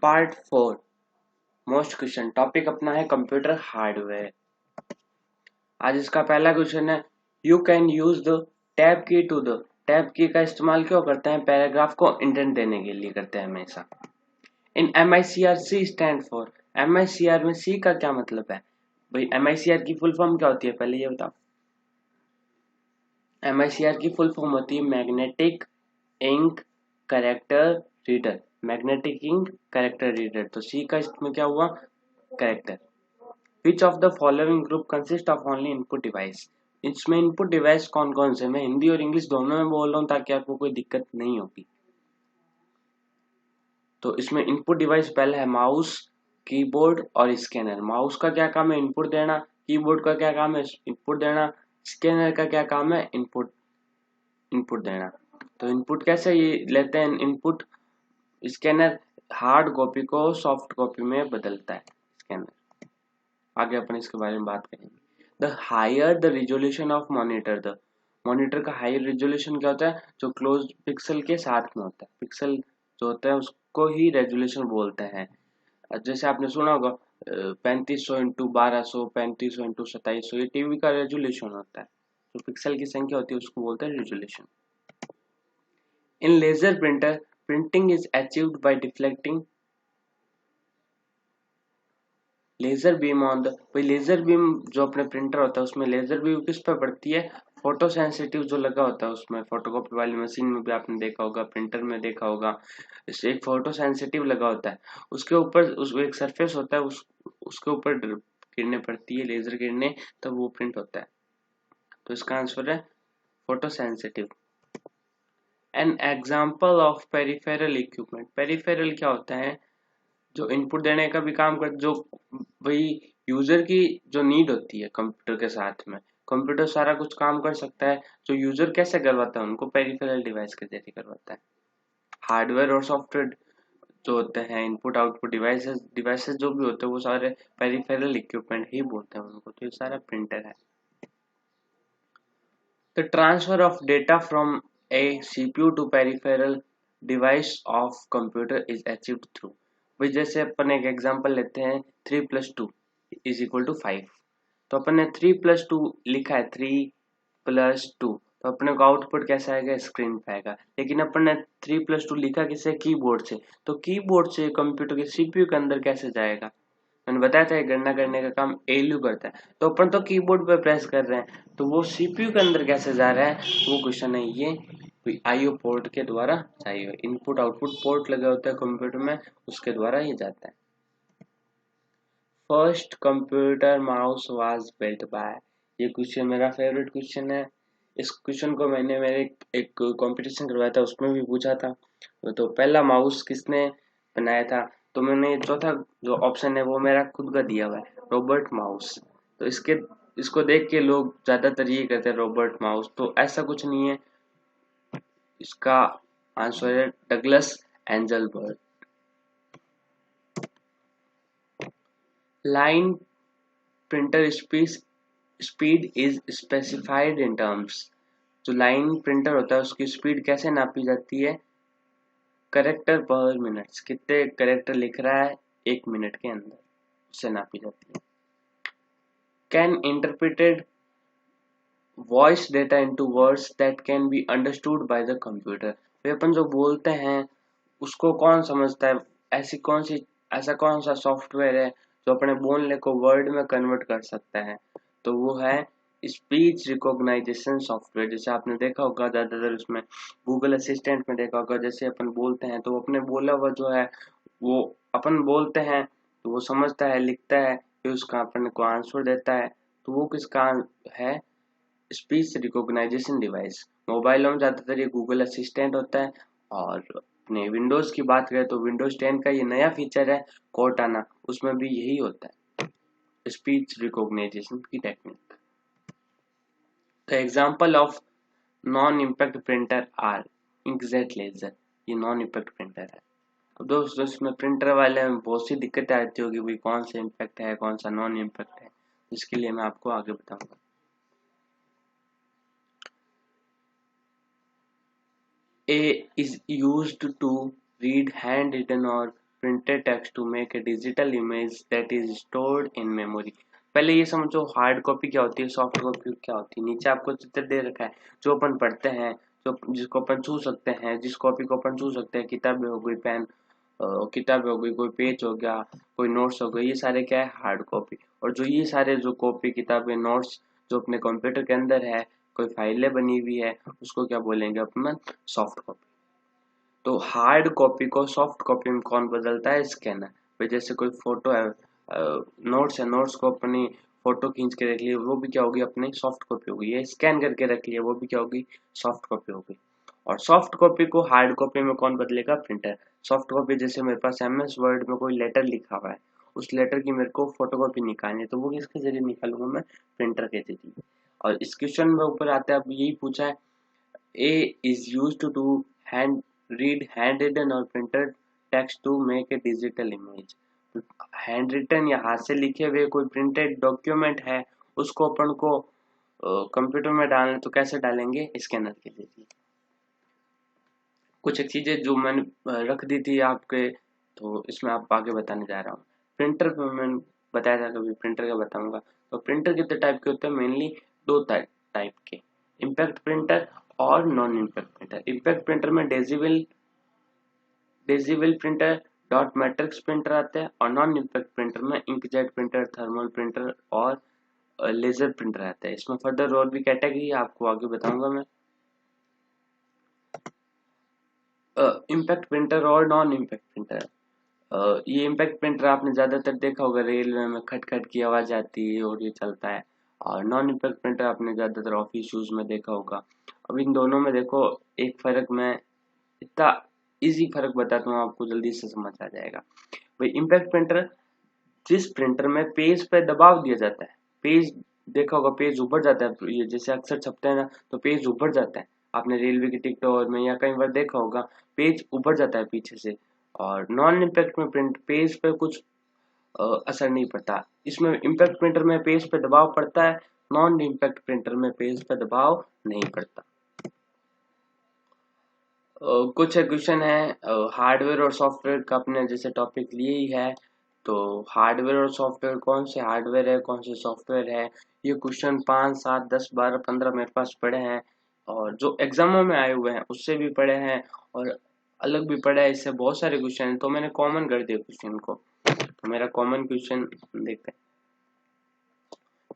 Part 4 most question topic अपना है computer hardware. आज इसका पहला क्वेश्चन है you can use the tab की टू द टैब की का इस्तेमाल क्यों करते हैं? पैराग्राफ को इंडेंट देने के लिए करते हैं हमेशा। इन MICR C stand for, MICR में C का क्या मतलब है भाई? MICR की फुल फॉर्म क्या होती है पहले ये बताओ। MICR की फुल फॉर्म होती है magnetic ink character reader. Magnetic ink character reader, तो C का इसमें क्या हुआ? Character. Which of the following group consist of only input device? इसमें इनपुट डिवाइस कौन कौन से? मैं हिंदी और इंग्लिश दोनों में बोल रहा हूँ ताकि आपको कोई दिक्कत नहीं होगी। तो इसमें इनपुट डिवाइस पहला है माउस, कीबोर्ड और स्कैनर। माउस का क्या काम है? इनपुट देना। कीबोर्ड का क्या काम है? इनपुट देना। स्कैनर का क्या काम है? इनपुट देना। तो इनपुट कैसे ये लेते हैं? इनपुट स्कैनर हार्ड कॉपी को सॉफ्ट कॉपी में बदलता है स्कैनर। आगे अपन इसके बारे में बात करेंगे। The higher the resolution of monitor, the monitor का हायर रिजोल्यूशन क्या होता है? जो क्लोज पिक्सल के साथ में होता है। पिक्सल जो होता है उसको ही रेजोल्यूशन बोलते हैं। जैसे आपने सुना होगा 3500 इंटू 1200, 3500 इंटू 2700, ये टीवी का रेजोल्यूशन होता है। जो पिक्सल की संख्या होती है उसको बोलते हैं resolution. In laser printer printing is achieved by deflecting laser beam on the, भाई लेजर बीम जो अपने प्रिंटर होता है उसमें लेजर बीम किस पर पड़ती है? फोटो सेंसिटिव जो लगा होता है उसमें। फोटोकॉपी वाली मशीन में भी आपने देखा होगा, प्रिंटर में देखा होगा, इससे एक फोटो सेंसिटिव लगा होता है। उसके ऊपर उस एक सरफेस होता है, उसके ऊपर किरणें पड़ती है, लेजर किरणें, तब वो प्रिंट होता है। तो इसका आंसर है photo sensitive. An example of peripheral equipment. Peripheral क्या होता है? जो इनपुट देने का भी काम कर, जो भाई यूजर की जो नीड होती है कंप्यूटर के साथ में। कंप्यूटर सारा कुछ काम कर सकता है, जो यूजर कैसे करवाता है उनको पेरिफेरल डिवाइस के जरिए करवाता है। हार्डवेयर और सॉफ्टवेयर जो होते हैं, इनपुट आउटपुट डिवाइसेस डिवाइसेस जो भी होते हैं वो सारे पेरिफेरल इक्विपमेंट ही बोलते हैं उनको। तो ये सारा प्रिंटर है। The transfer of data from a CPU to peripheral device of computer is achieved through, भाई जैसे अपन एक एग्जांपल लेते हैं 3+2 इज इक्वल टू 5। तो अपन ने 3+2 लिखा है, 3+2, तो अपने को आउटपुट कैसा आएगा? स्क्रीन पे आएगा। लेकिन अपन ने 3+2 लिखा किसे? कीबोर्ड से। तो कीबोर्ड से कंप्यूटर के CPU के अंदर कैसे जाएगा? मैंने बताया था गणना करने का काम ALU करता है। तो अपन तो कीबोर्ड पे प्रेस कर रहे हैं, तो वो CPU के अंदर कैसे जा रहा है? वो क्वेश्चन है ये। IO पोर्ट के द्वारा चाहिए। इनपुट आउटपुट पोर्ट लगे होते हैं कंप्यूटर में, उसके द्वारा ये जाता है। First computer mouse was built by, ये क्वेश्चन मेरा फेवरेट क्वेश्चन है। इस क्वेश्चन को मैंने मेरे एक कंपटीशन करवाया था उसमें भी पूछा था। तो पहला माउस किसने बनाया था? तो मैंने चौथा जो ऑप्शन है वो मेरा खुद का दिया हुआ है, रॉबर्ट माउस। तो इसको देख के लोग ज्यादातर ये कहते हैं रॉबर्ट माउस, तो ऐसा कुछ नहीं है। इसका आंसर है Douglas Engelbart. Line printer speed is specified in terms, जो लाइन प्रिंटर होता है उसकी स्पीड कैसे नापी जाती है? करेक्टर पर मिनट, कितने करेक्टर लिख रहा है 1 मिनट के अंदर, उससे नापी जाती है। Can interpreted voice data into words that can be understood by the computer, तो अपन जो बोलते हैं उसको कौन समझता है? ऐसा कौन सा सॉफ्टवेयर है जो अपने बोलने को वर्ड में कन्वर्ट कर सकता है? तो वो है स्पीच रिकॉग्नाइजेशन सॉफ्टवेयर। जैसे आपने देखा होगा ज्यादातर उसमें गूगल असिस्टेंट में देखा होगा, जैसे अपन बोलते हैं तो अपने बोला हुआ जो है वो अपन बोलते हैं तो वो समझता है, लिखता है, फिर उसका अपन को आंसर देता है। तो वो किसका है? Speech recognisation device. मोबाइलों में ज्यादातर ये गूगल असिस्टेंट होता है। और अपने विंडोज की बात करें तो विंडोज 10 का ये नया फीचर है कोर्टाना, उसमें भी यही होता है, स्पीच रिकॉग्नाइजेशन की technique. The example of non impact printer are inkjet laser, ये नॉन इम्पैक्ट प्रिंटर है। अब दोस्तों इसमें प्रिंटर वाले में बहुत सी दिक्कतें आती होगी, भाई कौन सा इम्पैक्ट है कौन सा नॉन इम्पैक्ट है, इसके लिए मैं आपको आगे बताऊंगा। A is used to read handwritten or printed text to make a digital image that is stored in memory। पहले ये समझो हार्ड कॉपी क्या होती है, सॉफ्ट कॉपी क्या होती है। नीचे आपको चित्र दे रखा है जो अपन पढ़ते हैं, जो जिसको अपन छू सकते हैं, जिस कॉपी को अपन छू सकते हैं, किताबें हो गई, पेन किताबें हो गई, कोई पेज हो गया, कोई नोट्स हो गए, ये सारे क्या है हार्ड कॉपी। और जो ये सारे जो कॉपी किताबें नोट्स जो अपने कंप्यूटर के अंदर है, कोई फाइलें बनी हुई है, उसको क्या बोलेंगे अपन सॉफ्ट कॉपी। तो हार्ड कॉपी को सॉफ्ट कॉपी में कौन बदलता है, स्कैनर। भाई जैसे कोई फोटो है, नोट्स है, नोट्स को अपनी फोटो खींच के रख लिया, वो भी क्या होगी अपनी सॉफ्ट कॉपी होगी। ये स्कैन करके रख लिया, वो भी क्या होगी सॉफ्ट कॉपी होगी। और सॉफ्ट कॉपी को हार्ड कॉपी में कौन बदलेगा, प्रिंटर। सॉफ्ट कॉपी जैसे मेरे पास MS वर्ड में कोई लेटर लिखा हुआ है, उस लेटर की मेरे को फोटोकॉपी निकालनी है, तो वो किसके जरिए निकालूंगा मैं, प्रिंटर के जरिए। और इस क्वेश्चन में ऊपर आता है, अब यही पूछा है, A is used to do handwritten or printed text to make a digital image। Hand written या हाथ से लिखे हुए कोई प्रिंटेड डॉक्यूमेंट है, उसको अपन को कंप्यूटर में डालना, तो कैसे डालेंगे, स्कैनर के जरिए। कुछ एक चीजें जो मैंने रख दी थी आपके, तो इसमें आप आगे बताने जा रहा हूँ। प्रिंटर पे मैंने बताया था, कभी प्रिंटर का बताऊंगा। तो प्रिंटर कितने टाइप के होते हैं, मेनली दो टाइप के, इम्पैक्ट प्रिंटर और non impact printer. Impact printer में डेजिबल प्रिंटर, डॉट मैट्रिक्स प्रिंटर आते हैं, और नॉन इम्पैक्ट प्रिंटर में इंकजेट प्रिंटर, थर्मल प्रिंटर और लेजर प्रिंटर आता है। इसमें फर्दर और भी कैटेगरी आपको आगे बताऊंगा मैं। इम्पैक्ट प्रिंटर और नॉन इम्पैक्ट प्रिंटर। ये इम्पैक्ट प्रिंटर आपने ज्यादातर देखा होगा, रेलवे में खट खट की आवाज आती है और ये चलता है। और नॉन इम्पैक्ट प्रिंटर आपने ज्यादातर ऑफिस यूज में देखा होगा। अब इन दोनों में देखो एक फर्क, मैं इतना इजी फर्क बताता हूँ आपको, जल्दी से समझ आ जाएगा। भाई इम्पैक्ट प्रिंटर, जिस प्रिंटर में पेज पे दबाव दिया जाता है, पेज देखा होगा, पेज उभर जाता है, ये जैसे अक्सर छपते हैं ना, तो पेज उभर जाता है। आपने रेलवे की टिकट और में या कई बार देखा होगा, पेज उभर जाता है पीछे से। और नॉन इम्पैक्ट में प्रिंट पेज पे कुछ असर नहीं पड़ता। इसमें इम्पैक्ट प्रिंटर में पेज पे दबाव पड़ता है, नॉन इम्पैक्ट प्रिंटर में पेज पे दबाव नहीं पड़ता। कुछ क्वेश्चन है हार्डवेयर और सॉफ्टवेयर का, अपने जैसे टॉपिक लिए ही है, तो हार्डवेयर और सॉफ्टवेयर, कौन से हार्डवेयर है कौन से सॉफ्टवेयर है, ये क्वेश्चन 5, 7, 10, 12, 15 मेरे पास पड़े हैं। और जो एग्जामों में आए हुए हैं उससे भी पढ़े हैं, और अलग भी पढ़ा है, इससे बहुत सारे क्वेश्चन हैं, तो मैंने कॉमन कर दिया क्वेश्चन को। तो मेरा कॉमन क्वेश्चन देखते हैं।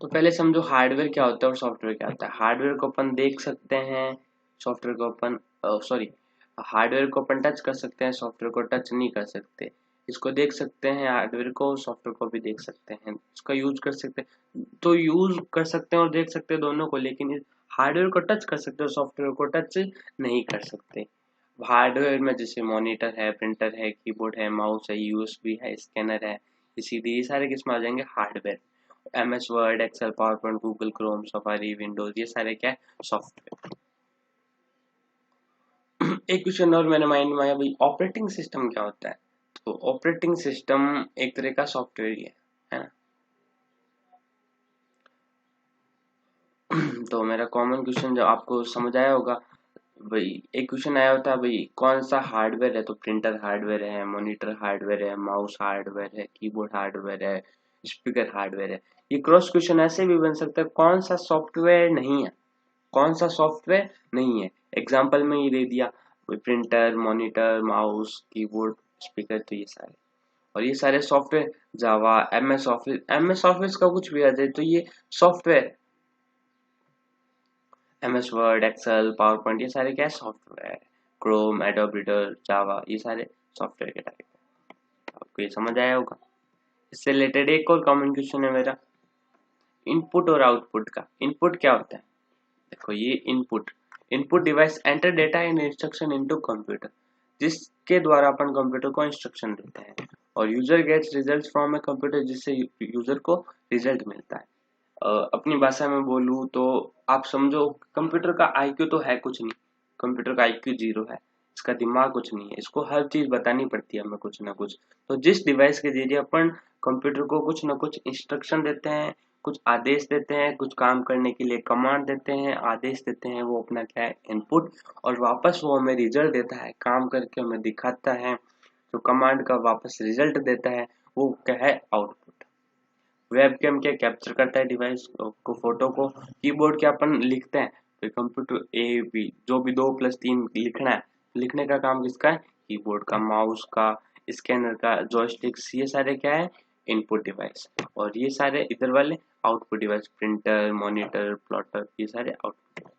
तो पहले समझो हार्डवेयर क्या होता है और सॉफ्टवेयर क्या होता है। हार्डवेयर को अपन देख सकते हैं, सॉफ्टवेयर को अपन हार्डवेयर को अपन टच कर सकते हैं, सॉफ्टवेयर को टच नहीं कर सकते। इसको देख सकते हैं हार्डवेयर को, सॉफ्टवेयर को भी देख सकते हैं, इसका यूज कर सकते हैं, तो यूज कर सकते हैं और देख सकते हैं दोनों को। लेकिन हार्डवेयर को टच कर सकते हो, सॉफ्टवेयर को टच नहीं कर सकते। हार्डवेयर में जैसे मॉनिटर है, प्रिंटर है, कीबोर्ड है, माउस है, USB है, स्कैनर है, CD, ये सारे किसमें आ जाएंगे, hardware. MS Word, Excel, PowerPoint, Google Chrome, Safari, Windows, ये सारे क्या है, सॉफ्टवेयर। एक क्वेश्चन और मेरे माइंड में आया, भाई ऑपरेटिंग सिस्टम क्या होता है। तो ऑपरेटिंग सिस्टम एक तरह का सॉफ्टवेयर ही है ना। तो मेरा कॉमन क्वेश्चन जो आपको समझ आया होगा, भाई एक क्वेश्चन आया होता है, भाई कौन सा हार्डवेयर है, तो प्रिंटर हार्डवेयर है, मॉनिटर हार्डवेयर है, माउस हार्डवेयर है, कीबोर्ड हार्डवेयर है, स्पीकर हार्डवेयर है। ये क्रॉस क्वेश्चन ऐसे भी बन सकता है, कौन सा सॉफ्टवेयर नहीं है, कौन सा सॉफ्टवेयर नहीं है। एग्जाम्पल में ये दे दिया, printer, monitor, mouse, keyboard, speaker, तो ये सारे, और ये सारे सॉफ्टवेयर, जावा, MS ऑफिस का कुछ भी आ जाए तो ये software. MS Word, Excel, PowerPoint, ये सारे क्या है, software. Chrome, Adobe Reader, Java, ये सारे सॉफ्टवेयर के टाइप। आपको ये समझ आया होगा। इससे रिलेटेड एक और कॉमन क्वेश्चन है मेरा, इनपुट और आउटपुट का। इनपुट क्या होता है, देखो ये input device enter data and instruction into computer, जिसके द्वारा अपन कंप्यूटर को इंस्ट्रक्शन देते हैं। और user gets results from a computer, जिससे यूजर को रिजल्ट मिलता है। अपनी भाषा में बोलूँ तो आप समझो कंप्यूटर का IQ तो है कुछ नहीं, कंप्यूटर का IQ 0 है, इसका दिमाग कुछ नहीं है, इसको हर चीज बतानी पड़ती है हमें कुछ ना कुछ। तो जिस डिवाइस के जरिए अपन कंप्यूटर को कुछ ना कुछ इंस्ट्रक्शन देते हैं, कुछ आदेश देते हैं, कुछ काम करने के लिए कमांड देते हैं, आदेश देते हैं, वो अपना क्या है, इनपुट। और वापस वो हमें रिजल्ट देता है, काम करके हमें दिखाता है, जो कमांड का वापस रिजल्ट देता है वो क्या है, आउटपुट। वेबकैम क्या कैप्चर करता है डिवाइस को, फोटो को। कीबोर्ड क्या अपन लिखते हैं, तो कंप्यूटर ए बी जो भी 2+3 लिखना है, लिखने का काम किसका है, कीबोर्ड का, माउस का, स्कैनर का, जॉयस्टिक्स, ये सारे क्या है, इनपुट डिवाइस। और ये सारे इधर वाले output device, printer, monitor, plotter, ये सारे आउटपुट।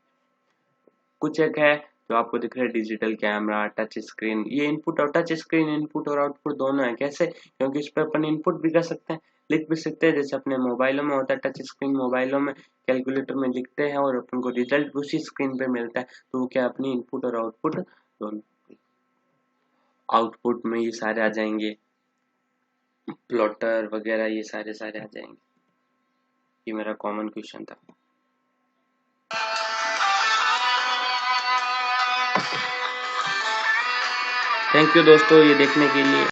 कुछ एक है जो आपको दिख रहा है, डिजिटल कैमरा, टच स्क्रीन, ये इनपुट और टच स्क्रीन इनपुट और आउटपुट दोनों है। कैसे, क्योंकि इस पर अपन इनपुट भी कर सकते हैं, लिख भी सकते हैं, जैसे अपने मोबाइलों में होता है टच स्क्रीन, मोबाइलों में कैलकुलेटर में लिखते हैं और अपन को रिजल्ट उसी स्क्रीन पे मिलता है। तो वो क्या, अपनी इनपुट और आउटपुट दोनों। आउटपुट में ये सारे आ जाएंगे, प्लॉटर वगैरह, ये सारे सारे आ जाएंगे। ये मेरा कॉमन क्वेश्चन था। थैंक यू दोस्तों ये देखने के लिए।